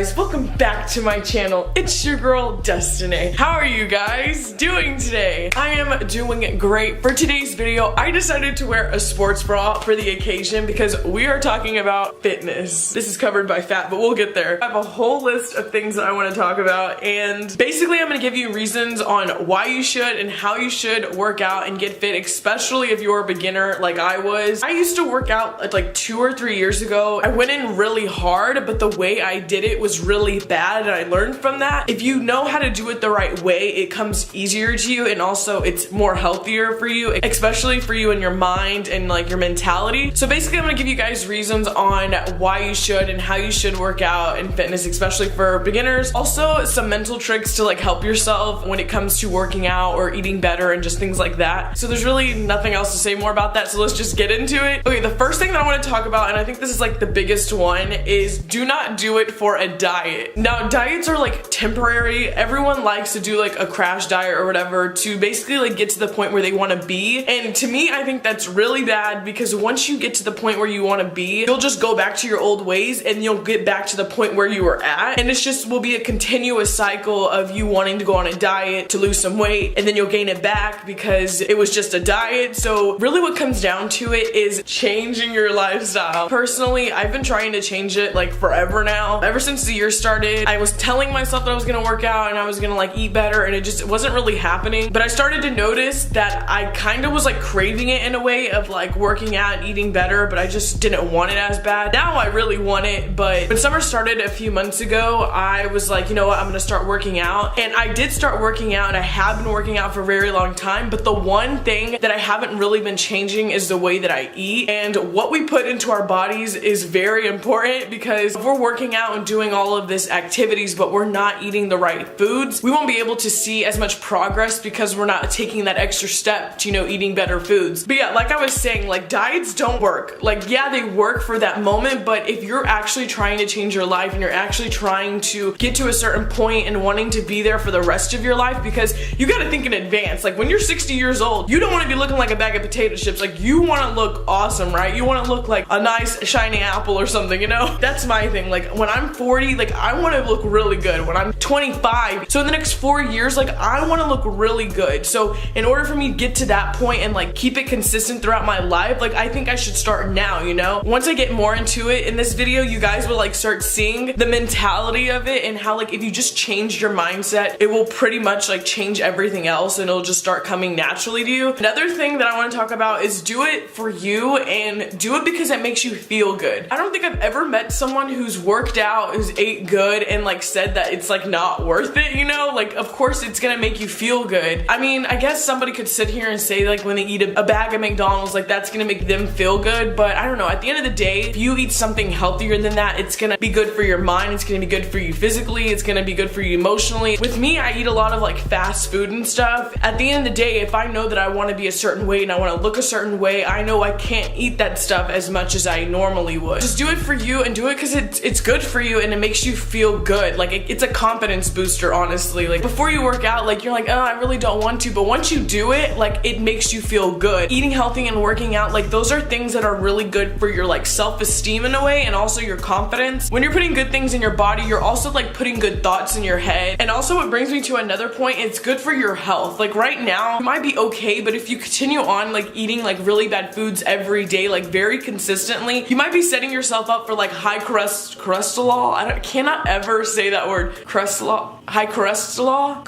guys, welcome back to my channel. It's your girl Destiny. How are you guys doing today? I am doing great. For today's video, I decided to wear a sports bra for the occasion because we are talking about fitness. This is covered by fat, but we'll get there. I have a whole list of things that I want to talk about, and basically I'm going to give you reasons on why you should and how you should work out and get fit, especially if you're a beginner like I was. I used to work out like 2 or 3 years ago. I went in really hard, but the way I did it was really bad, and I learned from that. If you know how to do it the right way, it comes easier to you, and also it's more healthier for you, especially for you and your mind and like your mentality. So basically I'm gonna give you guys reasons on why you should and how you should work out in fitness, especially for beginners. Also some mental tricks to like help yourself when it comes to working out or eating better and just things like that. So there's really nothing else to say more about that, so let's just get into it. Okay, the first thing that I want to talk about, and I think this is like the biggest one, is do not do it for a diet. Now, diets are like temporary. Everyone likes to do like a crash diet or whatever to basically like get to the point where they want to be. And to me, I think that's really bad, because once you get to the point where you want to be, you'll just go back to your old ways and you'll get back to the point where you were at. And it's just will be a continuous cycle of you wanting to go on a diet to lose some weight, and then you'll gain it back because it was just a diet. So really what comes down to it is changing your lifestyle. Personally, I've been trying to change it like forever now. Ever since the year started, I was telling myself that I was gonna work out and I was gonna like eat better, and it wasn't really happening. But I started to notice that I kind of was like craving it in a way of like working out and eating better, but I just didn't want it as bad. Now I really want it, but when summer started a few months ago, I was like, you know what, I'm gonna start working out. And I did start working out, and I have been working out for a very long time, but the one thing that I haven't really been changing is the way that I eat. And what we put into our bodies is very important, because if we're working out and doing all of this activities but we're not eating the right foods, we won't be able to see as much progress because we're not taking that extra step to, you know, eating better foods. But yeah, like I was saying, like diets don't work. Like, yeah, they work for that moment, but if you're actually trying to change your life and you're actually trying to get to a certain point and wanting to be there for the rest of your life, because you got to think in advance. Like when you're 60 years old, you don't want to be looking like a bag of potato chips. Like you want to look awesome, right? You want to look like a nice shiny apple or something, you know? That's my thing. Like when I'm 40, like I want to look really good. When I'm 25, so in the next 4 years, like I want to look really good. So in order for me to get to that point and like keep it consistent throughout my life, like I think I should start now, you know? Once I get more into it in this video, you guys will like start seeing the mentality of it, and how like if you just change your mindset, it will pretty much like change everything else, and it'll just start coming naturally to you. Another thing that I want to talk about is do it for you, and do it because it makes you feel good. I don't think I've ever met someone who's worked out, who's ate good, and like said that it's like not worth it, you know? Like of course it's gonna make you feel good. I mean, I guess somebody could sit here and say like when they eat a bag of McDonald's, like that's gonna make them feel good, but I don't know. At the end of the day, if you eat something healthier than that, it's gonna be good for your mind, it's gonna be good for you physically, it's gonna be good for you emotionally. With me, I eat a lot of like fast food and stuff. At the end of the day, if I know that I want to be a certain way and I want to look a certain way, I know I can't eat that stuff as much as I normally would. Just do it for you, and do it because it's good for you and it makes you feel good. Like it's a confidence booster, honestly. Like before you work out, like you're like, oh, I really don't want to, but once you do it, like it makes you feel good. Eating healthy and working out, like those are things that are really good for your like self-esteem in a way, and also your confidence. When you're putting good things in your body, you're also like putting good thoughts in your head. And also it brings me to another point, it's good for your health. Like right now, you might be okay, but if you continue on like eating like really bad foods every day, like very consistently, you might be setting yourself up for like high cholesterol. I cannot ever say that word. High cholesterol?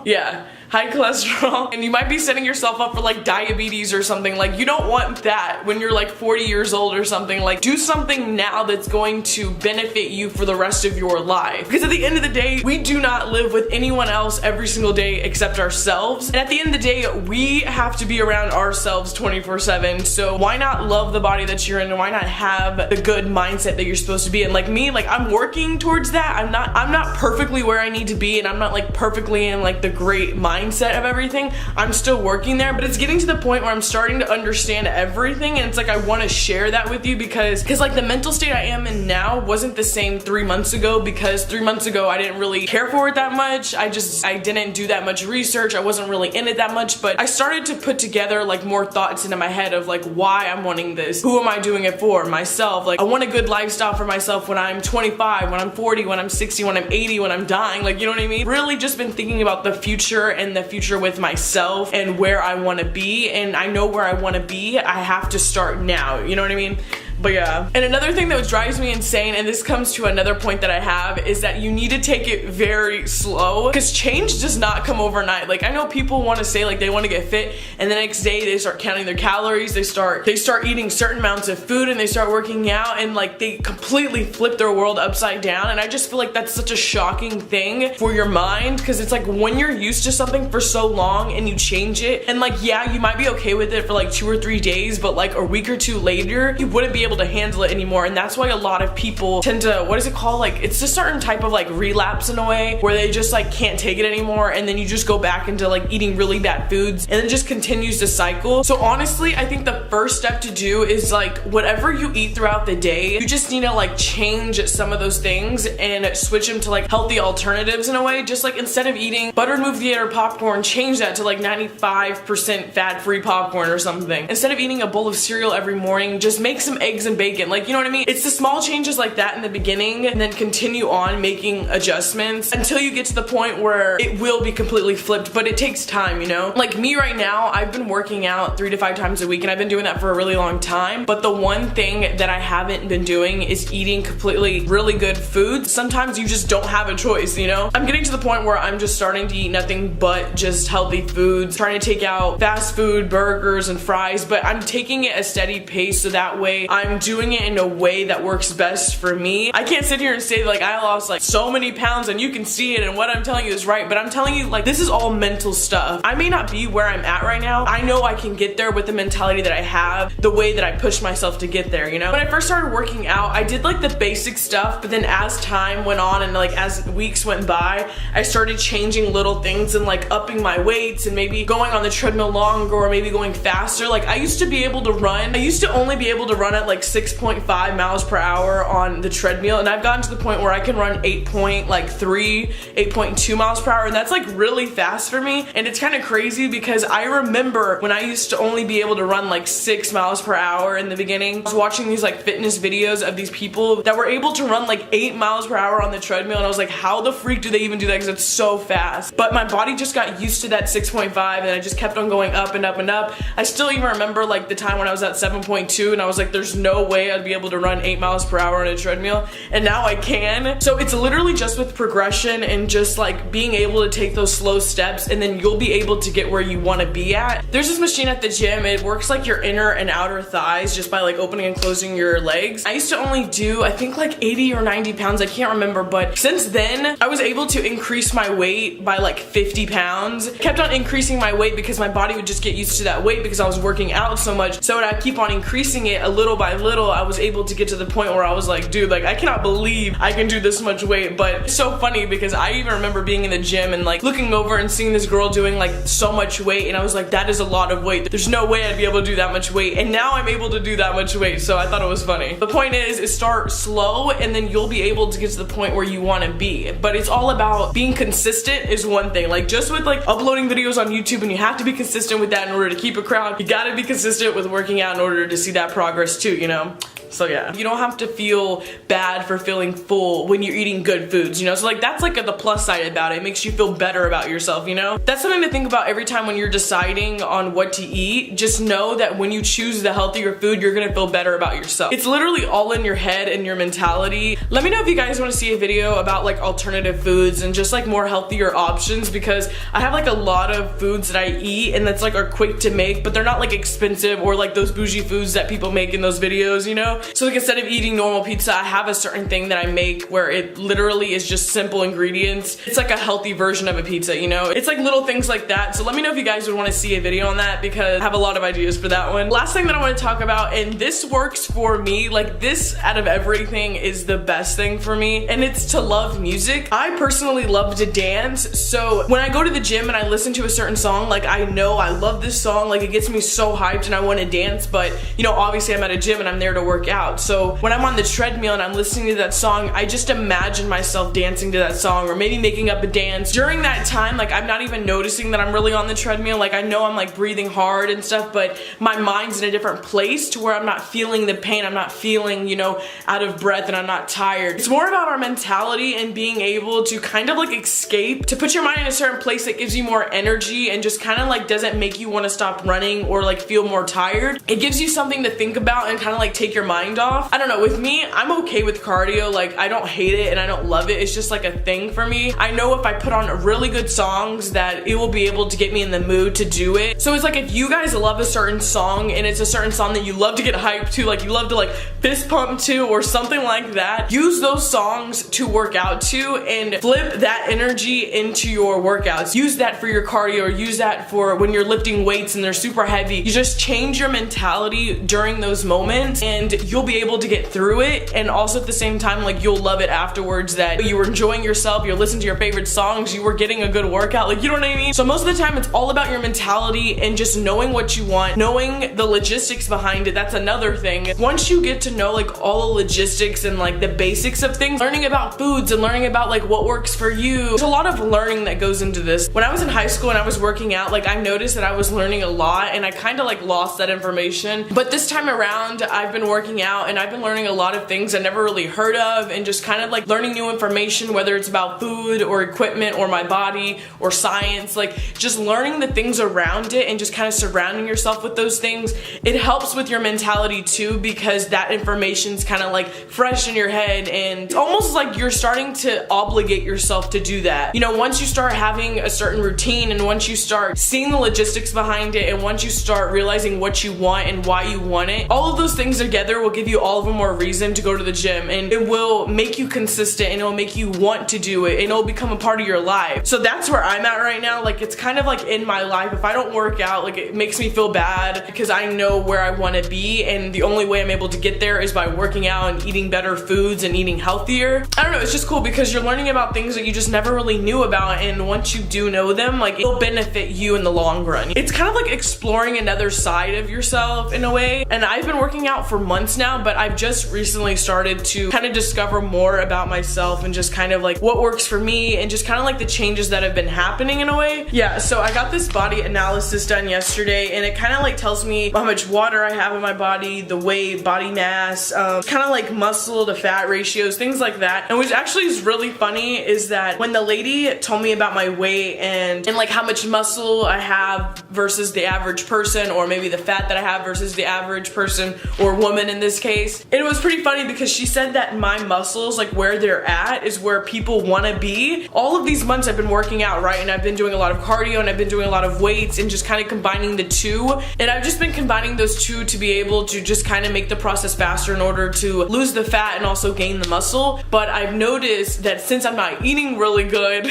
Yeah. High cholesterol, and you might be setting yourself up for like diabetes or something. Like you don't want that when you're like 40 years old or something. Like do something now that's going to benefit you for the rest of your life, because at the end of the day, we do not live with anyone else every single day except ourselves. And at the end of the day, we have to be around ourselves 24/7. So why not love the body that you're in, and why not have the good mindset that you're supposed to be in? Like me, like I'm working towards that. I'm not perfectly where I need to be, and I'm not like perfectly in like the great mindset mindset of everything. I'm still working there, but it's getting to the point where I'm starting to understand everything, and it's like I want to share that with you because like the mental state I am in now wasn't the same 3 months ago, because 3 months ago I didn't really care for it that much. I didn't do that much research. I wasn't really in it that much, but I started to put together like more thoughts into my head of like why I'm wanting this. Who am I doing it for? Myself. Like I want a good lifestyle for myself when I'm 25, when I'm 40, when I'm 60, when I'm 80, when I'm dying. Like, you know what I mean? Really just been thinking about the future and the future with myself and where I want to be. And I know where I want to be. I have to start now. You know what I mean? But yeah. And another thing that drives me insane, and this comes to another point that I have, is that you need to take it very slow, because change does not come overnight. Like I know people want to say like they want to get fit, and the next day they start counting their calories, they start eating certain amounts of food, and they start working out, and like they completely flip their world upside down. And I just feel like that's such a shocking thing for your mind, because it's like when you're used to something for so long and you change it, and like yeah, you might be okay with it for like 2 or 3 days, but like a week or two later you wouldn't be able to handle it anymore. And that's why a lot of people tend to, what is it called, like it's a certain type of like relapse in a way, where they just like can't take it anymore, and then you just go back into like eating really bad foods, and it just continues to cycle. So honestly, I think the first step to do is like whatever you eat throughout the day, you just need to like change some of those things and switch them to like healthy alternatives in a way. Just like instead of eating buttered movie theater popcorn, change that to like 95% fat-free popcorn or something. Instead of eating a bowl of cereal every morning, just make some eggs and bacon. Like, you know what I mean? It's the small changes like that in the beginning, and then continue on making adjustments until you get to the point where it will be completely flipped. But it takes time, you know? Like me right now, I've been working out 3 to 5 times a week, and I've been doing that for a really long time. But the one thing that I haven't been doing is eating completely really good food. Sometimes you just don't have a choice, you know? I'm getting to the point where I'm just starting to eat nothing but just healthy foods, trying to take out fast food, burgers, and fries, but I'm taking it a steady pace, so that way I'm doing it in a way that works best for me. I can't sit here and say like I lost like so many pounds and you can see it and what I'm telling you is right, but I'm telling you like this is all mental stuff. I may not be where I'm at right now. I know I can get there with the mentality that I have, the way that I push myself to get there, you know? When I first started working out, I did like the basic stuff, but then as time went on and like as weeks went by, I started changing little things and like upping my weights and maybe going on the treadmill longer or maybe going faster. Like I used to be able to run, I used to only be able to run at like 6.5 miles per hour on the treadmill, and I've gotten to the point where I can run 8.3, 8.2 miles per hour, and that's like really fast for me. And it's kind of crazy because I remember when I used to only be able to run like 6 miles per hour in the beginning. I was watching these like fitness videos of these people that were able to run like 8 miles per hour on the treadmill, and I was like, how the freak do they even do that, because it's so fast? But my body just got used to that 6.5, and I just kept on going up and up and up. I still even remember like the time when I was at 7.2, and I was like, there's no way I'd be able to run 8 miles per hour on a treadmill, and now I can. So it's literally just with progression and just like being able to take those slow steps, and then you'll be able to get where you want to be at. There's this machine at the gym. It works like your inner and outer thighs just by like opening and closing your legs. I used to only do I think like 80 or 90 pounds, I can't remember, but since then I was able to increase my weight by like 50 pounds. Kept on increasing my weight because my body would just get used to that weight because I was working out so much. So when I keep on increasing it a little by little, I was able to get to the point where I was like, dude, like I cannot believe I can do this much weight. But it's so funny because I even remember being in the gym and like looking over and seeing this girl doing like so much weight, and I was like, that is a lot of weight. There's no way I'd be able to do that much weight, and now I'm able to do that much weight. So I thought it was funny. The point is start slow, and then you'll be able to get to the point where you want to be. But it's all about being consistent is one thing. Like just with like uploading videos on YouTube, and you have to be consistent with that in order to keep a crowd. You gotta be consistent with working out in order to see that progress too, you know? So yeah, you don't have to feel bad for feeling full when you're eating good foods, you know? So like that's like the plus side about it. It makes you feel better about yourself, you know? That's something to think about every time when you're deciding on what to eat. Just know that when you choose the healthier food, you're gonna feel better about yourself. It's literally all in your head and your mentality. Let me know if you guys want to see a video about like alternative foods and just like more healthier options, because I have like a lot of foods that I eat and that's like are quick to make, but they're not like expensive or like those bougie foods that people make in those videos, you know? So like instead of eating normal pizza, I have a certain thing that I make where it literally is just simple ingredients. It's like a healthy version of a pizza, you know? It's like little things like that. So let me know if you guys would want to see a video on that, because I have a lot of ideas for that one. Last thing that I want to talk about, and this works for me, like this out of everything is the best thing for me, and it's to love music. I personally love to dance, so when I go to the gym and I listen to a certain song, like I know I love this song, like it gets me so hyped and I want to dance, but you know, obviously I'm at a gym and I'm there to work out. So when I'm on the treadmill and I'm listening to that song, I just imagine myself dancing to that song, or maybe making up a dance. During that time, like I'm not even noticing that I'm really on the treadmill. Like I know I'm like breathing hard and stuff, but my mind's in a different place to where I'm not feeling the pain. I'm not feeling, you know, out of breath, and I'm not tired. It's more about our mentality and being able to kind of like escape, to put your mind in a certain place that gives you more energy and just kind of like doesn't make you want to stop running or like feel more tired. It gives you something to think about and kind of like take your mind off. I don't know, with me, I'm okay with cardio. Like I don't hate it and I don't love it. It's just like a thing for me. I know if I put on really good songs that it will be able to get me in the mood to do it. So it's like if you guys love a certain song and it's a certain song that you love to get hyped to, like you love to like fist pump to or something like that, use those songs to work out to and flip that energy into your workouts. Use that for your cardio, or use that for when you're lifting weights and they're super heavy. You just change your mentality during those moments and you'll be able to get through it, and also at the same time like you'll love it afterwards, that you were enjoying yourself, you're listening to your favorite songs, you were getting a good workout, like you know what I mean? So most of the time it's all about your mentality and just knowing what you want, knowing the logistics behind it. That's another thing. Once you get to know like all the logistics and like the basics of things, learning about foods and learning about like what works for you, there's a lot of learning that goes into this. When I was in high school and I was working out, like I noticed that I was learning a lot and I kind of like lost that information. But this time around, I've been working out and I've been learning a lot of things I never really heard of, and just kind of like learning new information, whether it's about food or equipment or my body or science, like just learning the things around it and just kind of surrounding yourself with those things. It helps with your mentality too, because that information's kind of like fresh in your head, and it's almost like you're starting to obligate yourself to do that. You know, once you start having a certain routine and once you start seeing the logistics behind it and once you start realizing what you want and why you want it, all of those things together will give you all of a more reason to go to the gym, and it will make you consistent and it will make you want to do it and it will become a part of your life. So that's where I'm at right now. Like it's kind of like in my life, if I don't work out, like it makes me feel bad because I know where I want to be, and the only way I'm able to get there is by working out and eating better foods and eating healthier. I don't know, it's just cool because you're learning about things that you just never really knew about, and once you do know them, like it'll benefit you in the long run. It's kind of like exploring another side of yourself in a way, and I've been working out for months now, but I've just recently started to kind of discover more about myself and just kind of like what works for me and just kind of like the changes that have been happening in a way. Yeah, so I got this body analysis done yesterday, and it kind of like tells me how much water I have in my body, the weight, body mass, kind of like muscle to fat ratios, things like that. And which actually is really funny is that when the lady told me about my weight and like how much muscle I have versus the average person, or maybe the fat that I have versus the average person or woman in this case, it was pretty funny because she said that my muscles, like where they're at, is where people want to be. All of these months I've been working out, right, and I've been doing a lot of cardio and I've been doing a lot of weights and just kind of combining the two, and I've just been combining those two to be able to just kind of make the process faster in order to lose the fat and also gain the muscle. But I've noticed that since I'm not eating really good,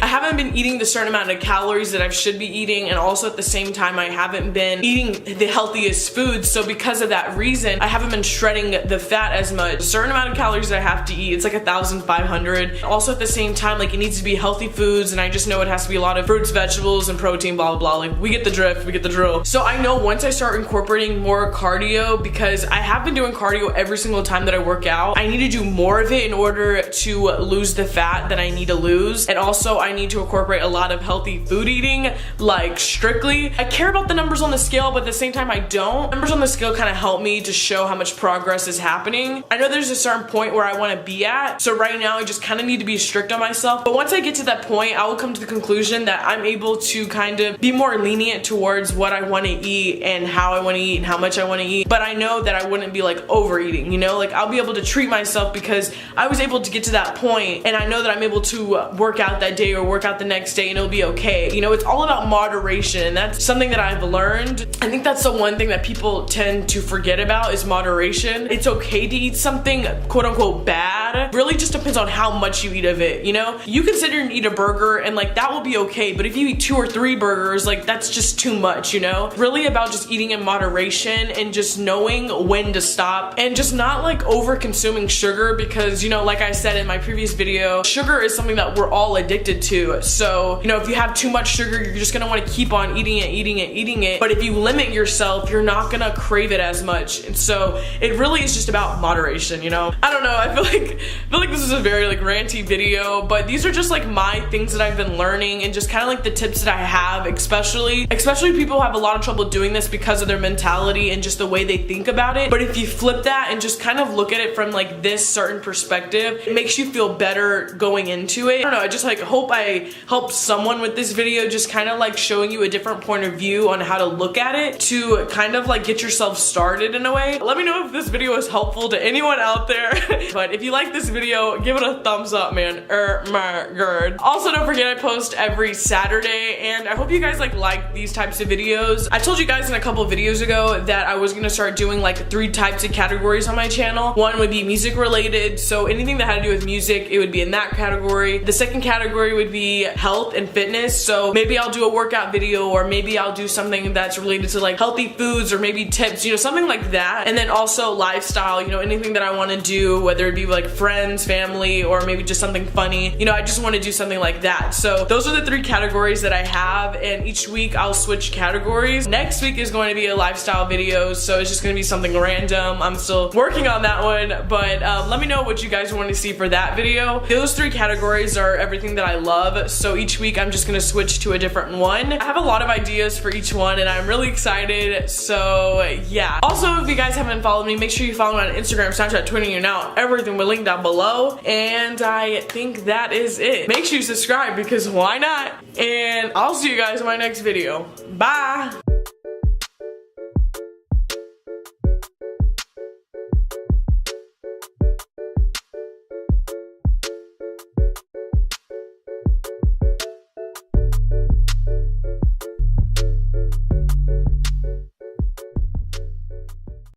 I haven't been eating the certain amount of calories that I should be eating, and also at the same time I haven't been eating the healthiest foods. So because of that reason, I haven't been shredding the fat as much. A certain amount of calories that I have to eat, it's like 1,500. Also at the same time, like it needs to be healthy foods, and I just know it has to be a lot of fruits, vegetables, and protein, blah, blah, blah. Like we get the drift, we get the drill. So I know once I start incorporating more cardio, because I have been doing cardio every single time that I work out, I need to do more of it in order to lose the fat that I need to lose. And also I need to incorporate a lot of healthy food eating, like strictly. I care about the numbers on the scale, but at the same time I don't. Numbers on the scale kind of help me to show how much progress is happening. I know there's a certain point where I want to be at, so right now I just kind of need to be strict on myself. But once I get to that point, I will come to the conclusion that I'm able to kind of be more lenient towards what I want to eat and how I want to eat and how much I want to eat. But I know that I wouldn't be like overeating, you know, like I'll be able to treat myself because I was able to get to that point, and I know that I'm able to work out that day or work out the next day and it'll be okay. You know, it's all about moderation, and that's something that I've learned. I think that's the one thing that people tend to forget about is moderation. moderation. It's okay to eat something quote unquote bad. Really just depends on how much you eat of it, you know? You can sit here and eat a burger and like that will be okay, but if you eat 2 or 3 burgers, like that's just too much, you know? Really about just eating in moderation and just knowing when to stop and just not like over consuming sugar because, you know, like I said in my previous video, sugar is something that we're all addicted to. So, you know, if you have too much sugar, you're just gonna wanna keep on eating it. But if you limit yourself, you're not gonna crave it as much. And so it really is just about moderation, you know? I don't know, I feel like this is a very like ranty video, but these are just like my things that I've been learning and just kind of like the tips that I have, especially people who have a lot of trouble doing this because of their mentality and just the way they think about it. But if you flip that and just kind of look at it from like this certain perspective, it makes you feel better going into it. I don't know, I just like hope I help someone with this video, just kind of like showing you a different point of view on how to look at it to kind of like get yourself started in a way. Let me know if this video is helpful to anyone out there. But if you like this video, give it a thumbs up, man. My god. Also, don't forget I post every Saturday, and I hope you guys like these types of videos. I told you guys in a couple videos ago that I was gonna start doing like 3 types of categories on my channel. One would be music related, so anything that had to do with music, it would be in that category. The second category would be health and fitness, so maybe I'll do a workout video, or maybe I'll do something that's related to like healthy foods, or maybe tips, you know, something like that. And then also lifestyle, you know, anything that I want to do, whether it be like friends, family, or maybe just something funny, you know, I just want to do something like that. So those are the 3 categories that I have, and each week I'll switch categories. Next week is going to be a lifestyle video, so it's just going to be something random. I'm still working on that one, but let me know what you guys want to see for that video. Those 3 categories are everything that I love, so each week I'm just going to switch to a different one. I have a lot of ideas for each one, and I'm really excited, so yeah. Also, if you guys haven't followed me, make sure you follow me on Instagram, Snapchat, Twitter, you know, everything will link down below. And I think that is it. Make sure you subscribe because why not? And I'll see you guys in my next video. Bye!